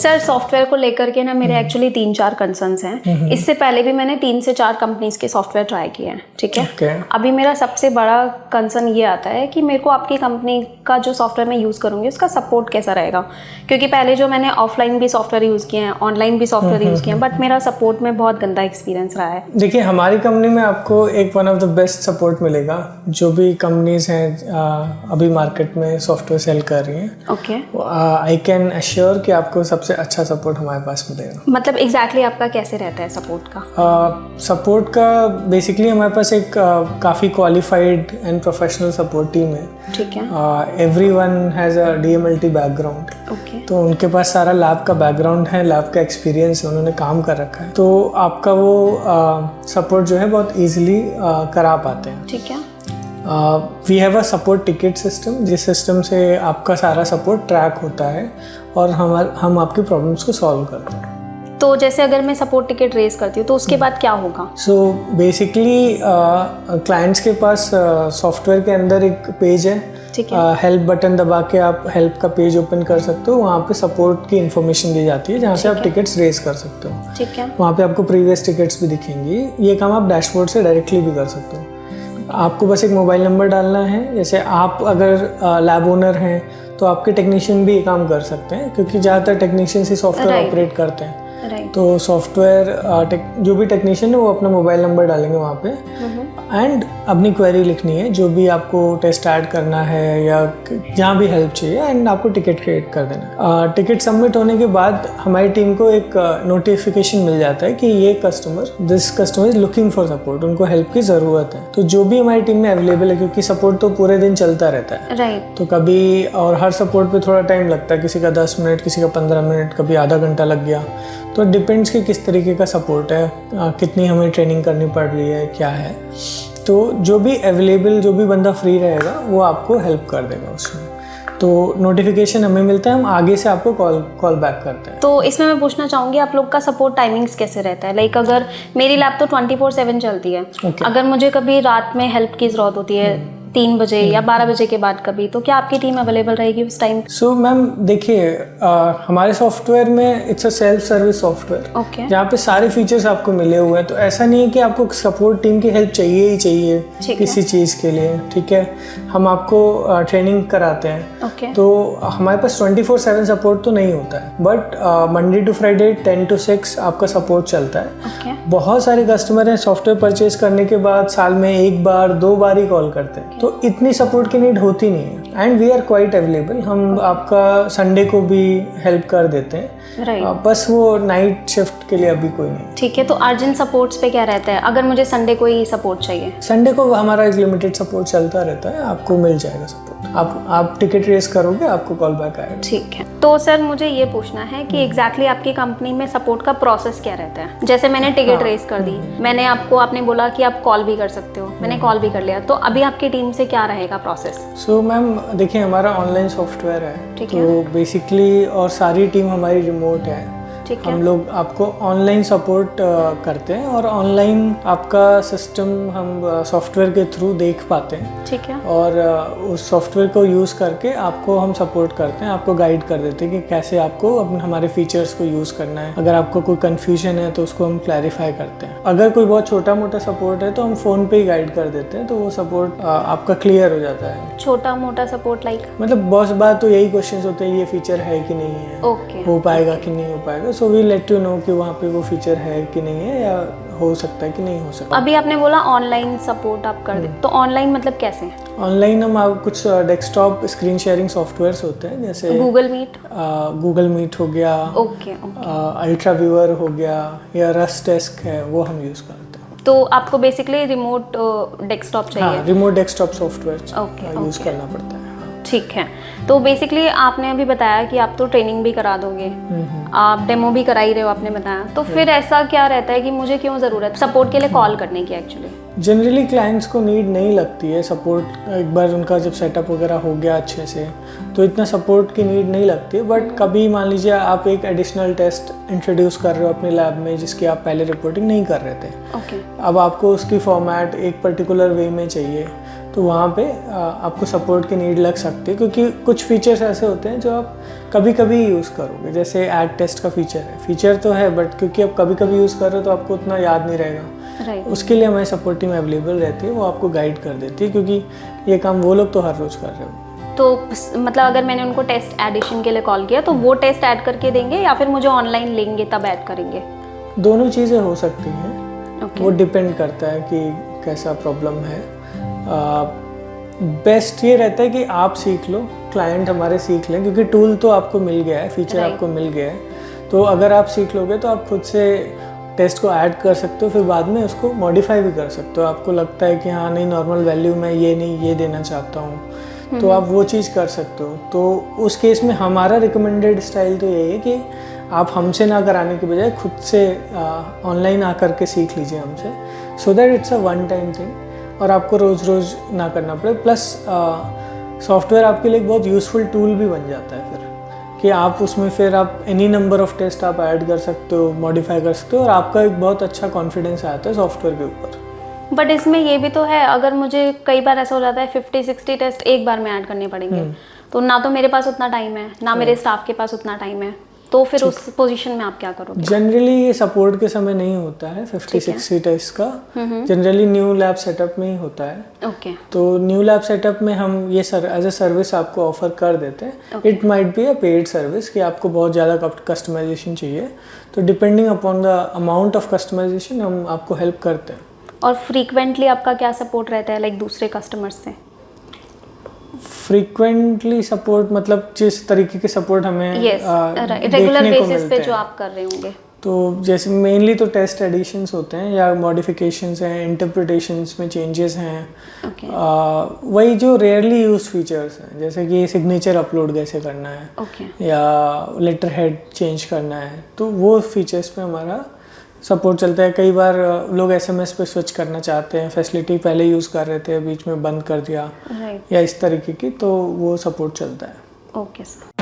Sir software को लेकर के ना मेरे एक्चुअली 3-4 कंसर्न्स हैं। इससे पहले भी मैंने 3 से 4 कंपनीज के सॉफ्टवेयर ट्राई किए हैं, ठीक है। अभी मेरा सबसे बड़ा कंसर्न ये आता है कि मेरे को आपकी कंपनी का जो सॉफ्टवेयर मैं यूज़ करूँगी उसका सपोर्ट कैसा रहेगा, क्योंकि पहले जो मैंने ऑफलाइन भी सॉफ्टवेयर यूज़ किए हैं, ऑनलाइन भी सॉफ्टवेयर यूज़ किए हैं, बट मेरा सपोर्ट में बहुत गंदा एक्सपीरियंस रहा है। देखिए, हमारी कंपनी में आपको एक one of the best support मिलेगा। जो भी कंपनीज हैं अभी मार्केट में सॉफ्टवेयर सेल कर रही हैं, ओके, आई कैन अश्योर कि आपको सबसे अच्छा सपोर्ट हमारे पास मिलेगा। मतलब एग्जैक्टली आपका कैसे रहता है सपोर्ट का? सपोर्ट का बेसिकली हमारे पास एक काफ़ी qualified and professional support team है, ठीक है। Everyone has a DMLT background, okay, तो उनके पास सारा लैब का बैकग्राउंड है, लैब का एक्सपीरियंस है, उन्होंने काम कर रखा है, तो आपका वो सपोर्ट जो है बहुत ईजिली करा पाते हैं, ठीक है। We have a support ticket system, जिस सिस्टम से आपका सारा सपोर्ट ट्रैक होता है और हम आपकी प्रॉब्लम्स को सॉल्व करते हैं। तो जैसे अगर मैं सपोर्ट टिकट रेज करती हूँ तो उसके बाद क्या होगा? सो बेसिकली क्लाइंट्स के पास सॉफ्टवेयर के अंदर एक पेज है, ठीक है। हेल्प बटन दबा के आप हेल्प का पेज ओपन कर सकते हो। वहाँ पे सपोर्ट की इन्फॉर्मेशन दी जाती है जहाँ से आप टिकट्स रेज कर सकते हो, ठीक है। वहाँ पे आपको प्रीवियस टिकट्स भी दिखेंगी। ये काम आप डैशबोर्ड से डायरेक्टली भी कर सकते हो। आपको बस एक मोबाइल नंबर डालना है। जैसे आप अगर लैब ओनर हैं तो आपके टेक्नीशियन भी ये काम कर सकते हैं, क्योंकि ज़्यादातर टेक्नीशियन ही सॉफ्टवेयर ऑपरेट करते हैं। तो सॉफ्टवेयर जो भी टेक्नीशियन है वो अपना मोबाइल नंबर डालेंगे वहाँ पे एंड अपनी क्वेरी लिखनी है, जो भी आपको टेस्ट ऐड करना है या जहाँ भी हेल्प चाहिए, एंड आपको टिकट क्रिएट कर देना है। टिकट सबमिट होने के बाद हमारी टीम को एक नोटिफिकेशन मिल जाता है कि ये this customer is looking for support, उनको हेल्प की ज़रूरत है। तो जो भी हमारी टीम में अवेलेबल है, क्योंकि सपोर्ट तो पूरे दिन चलता रहता है, राइट, तो कभी और हर सपोर्ट पे थोड़ा टाइम लगता है, किसी का 10 मिनट, किसी का 15 मिनट, कभी आधा घंटा लग गया। तो डिपेंड्स कि किस तरीके का सपोर्ट है, कितनी हमें ट्रेनिंग करनी पड़ रही है, क्या है। तो जो भी अवेलेबल, जो भी बंदा फ्री रहेगा वो आपको हेल्प कर देगा उसमें। तो नोटिफिकेशन हमें मिलता है, हम आगे से आपको कॉल बैक करते हैं। तो इसमें मैं पूछना चाहूँगी आप लोग का सपोर्ट टाइमिंग्स कैसे रहता है? लाइक अगर मेरी लैब तो 24/7 चलती है, अगर मुझे कभी रात में हेल्प की ज़रूरत होती है 3 बजे या 12 बजे के बाद कभी, तो क्या आपकी टीम अवेलेबल रहेगी उस टाइम? सो मैम देखिए, हमारे सॉफ्टवेयर में it's a self service software, okay, जहाँ पे सारे फीचर्स आपको मिले हुए हैं। तो ऐसा नहीं है कि आपको सपोर्ट टीम की हेल्प चाहिए ही चाहिए किसी चीज़ के लिए, ठीक है। हम आपको ट्रेनिंग कराते हैं, ओके। तो हमारे पास 24/7 सपोर्ट तो नहीं होता है, but Monday to Friday 10 to 6 आपका सपोर्ट चलता है। okay. बहुत सारे कस्टमर हैं सॉफ्टवेयर परचेज करने के बाद साल में 1 बार 2 बार ही कॉल करते हैं, तो इतनी सपोर्ट की नीड होती नहीं है। And we are quite available, हम आपका संडे को भी हेल्प कर देते हैं, बस वो नाइट शिफ्ट के लिए अभी कोई नहीं। ठीक है। तो अर्जेंट सपोर्ट्स पे क्या रहता है अगर मुझे संडे को ही सपोर्ट चाहिए? संडे को हमारा एक लिमिटेड सपोर्ट चलता रहता है, आपको मिल जाएगा सपोर्ट। आप टिकट रेस करोगे, आपको कॉल बैक आएगा। ठीक है। तो सर मुझे ये पूछना है कि एग्जैक्टली आपकी कंपनी में सपोर्ट का प्रोसेस क्या रहता है? जैसे मैंने टिकट रेस कर दी, मैंने आपने बोला कि आप कॉल भी कर सकते हो, मैंने कॉल भी कर लिया, तो अभी आपकी टीम से क्या रहेगा प्रोसेस? सो मैम देखिए, हमारा ऑनलाइन सॉफ्टवेयर है, तो बेसिकली और सारी टीम हमारी रिमोट है। हम लोग आपको ऑनलाइन सपोर्ट करते हैं और ऑनलाइन आपका सिस्टम हम सॉफ्टवेयर के थ्रू देख पाते हैं, ठीक है। और उस सॉफ्टवेयर को यूज़ करके आपको हम सपोर्ट करते हैं, आपको गाइड कर देते हैं कि कैसे आपको हमारे फीचर्स को यूज़ करना है। अगर आपको कोई कन्फ्यूजन है तो उसको हम क्लैरिफाई करते हैं। अगर कोई बहुत छोटा मोटा सपोर्ट है तो हम फ़ोन पे ही गाइड कर देते हैं, तो वो सपोर्ट आपका क्लियर हो जाता है। छोटा मोटा सपोर्ट लाइक मतलब बहुत बार तो यही क्वेश्चन होते हैं, ये फीचर है कि नहीं है, हो पाएगा कि नहीं हो पाएगा। So we let you know कि वहाँ पे वो फीचर है कि नहीं है, या हो सकता है कि नहीं हो सकता। अभी आपने बोला ऑनलाइन सपोर्ट आप कर दे, तो ऑनलाइन मतलब कैसे? ऑनलाइन हम आप कुछ डेस्कटॉप स्क्रीन शेयरिंग सॉफ्टवेयर्स होते हैं, जैसे गूगल मीट हो गया, अल्ट्रा व्यूअर हो गया, या रस्ट डेस्क है, वो हम यूज़ करते हैं। तो आपको बेसिकली रिमोट डेस्कटॉप चाहिए? हाँ, रिमोट डेस्कटॉप सॉफ्टवेयर यूज़ करना पड़ता है। ठीक है। तो बेसिकली आपने अभी बताया कि आप तो ट्रेनिंग भी करा दोगे, आप डेमो भी करा ही रहे हो, आपने बताया। तो फिर ऐसा क्या रहता है कि मुझे क्यों ज़रूरत सपोर्ट के लिए कॉल करने की? एक्चुअली जनरली क्लाइंट्स को नीड नहीं लगती है सपोर्ट, एक बार उनका जब सेटअप वगैरह हो गया अच्छे से तो इतना सपोर्ट की नीड नहीं लगती है। बट कभी मान लीजिए आप एक एडिशनल टेस्ट इंट्रोड्यूस कर रहे हो अपने लैब में जिसकी आप पहले रिपोर्टिंग नहीं कर रहे थे, अब आपको उसकी फॉर्मेट एक पर्टिकुलर वे में चाहिए, तो वहाँ पे आपको सपोर्ट की नीड लग सकती है, क्योंकि कुछ फीचर्स ऐसे होते हैं जो आप कभी कभी यूज़ करोगे, जैसे ऐड टेस्ट का फीचर तो है, बट क्योंकि आप कभी कभी यूज़ कर रहे हो तो आपको उतना याद नहीं रहेगा। उसके लिए हमारी सपोर्ट टीम अवेलेबल रहती है, वो आपको गाइड कर देती है, क्योंकि ये काम वो लोग तो हर रोज़ कर रहे हो। तो मतलब अगर मैंने उनको टेस्ट एडिशन के लिए कॉल किया तो वो टेस्ट ऐड करके देंगे या फिर मुझे ऑनलाइन लेंगे तब ऐड करेंगे? दोनों चीज़ें हो सकती हैं। वो डिपेंड करता है कि कैसा प्रॉब्लम है। बेस्ट ये रहता है कि आप सीख लो, क्लाइंट हमारे सीख लें, क्योंकि टूल तो आपको मिल गया है, फीचर आपको मिल गया है। तो अगर आप सीख लोगे तो आप खुद से टेस्ट को ऐड कर सकते हो, फिर बाद में उसको मॉडिफाई भी कर सकते हो। आपको लगता है कि हाँ नहीं, नॉर्मल वैल्यू में ये नहीं, ये देना चाहता हूँ, तो आप वो चीज़ कर सकते हो। तो उस केस में हमारा रिकमेंडेड स्टाइल तो यही है कि आप हमसे ना कराने के बजाय खुद से ऑनलाइन आकर के सीख लीजिए हमसे, so that it's a one time thing और आपको रोज़ रोज़ ना करना पड़े। प्लस सॉफ्टवेयर आपके लिए एक बहुत यूज़फुल टूल भी बन जाता है फिर, कि आप उसमें फिर आप एनी नंबर ऑफ टेस्ट आप ऐड कर सकते हो, मॉडिफाई कर सकते हो, और आपका एक बहुत अच्छा कॉन्फिडेंस आता है सॉफ्टवेयर के ऊपर। बट इसमें ये भी तो है, अगर मुझे कई बार ऐसा हो जाता है 50-60 टेस्ट एक बार में ऐड करने पड़ेंगे, तो ना तो मेरे पास उतना टाइम है, ना मेरे स्टाफ के पास उतना टाइम है, तो फिर उस पोजीशन में आप क्या करोगे? जनरली ये सपोर्ट के समय नहीं होता है 50-60 टेस्ट का, जनरली न्यू लैब सेटअप में ही होता है। ओके। तो न्यू लैब सेटअप में हम ये एज ए सर्विस आपको ऑफर कर देते हैं। It might be a paid service कि आपको बहुत ज़्यादा कस्टमाइजेशन चाहिए, तो depending upon the amount of customization हम आपको हेल्प करते हैं। और फ्रीक्वेंटली आपका क्या सपोर्ट रहता है, लाइक दूसरे कस्टमर्स से? फ्रीक्वेंटली सपोर्ट मतलब जिस तरीके के सपोर्ट हमें रेगुलर बेसिस पे जो आप कर रहे होंगे, तो जैसे मेनली तो टेस्ट एडिशंस होते हैं या मॉडिफिकेशंस हैं, इंटरप्रिटेशंस में चेंजेस हैं। वही जो रेयरली यूज फीचर्स हैं, जैसे कि सिग्नेचर अपलोड कैसे करना है या लेटर हेड चेंज करना है, तो वो फीचर्स पे हमारा सपोर्ट चलता है। कई बार लोग SMS पे स्विच करना चाहते हैं, फैसिलिटी पहले यूज़ कर रहे थे, बीच में बंद कर दिया, या इस तरीके की, तो वो सपोर्ट चलता है। Okay sir.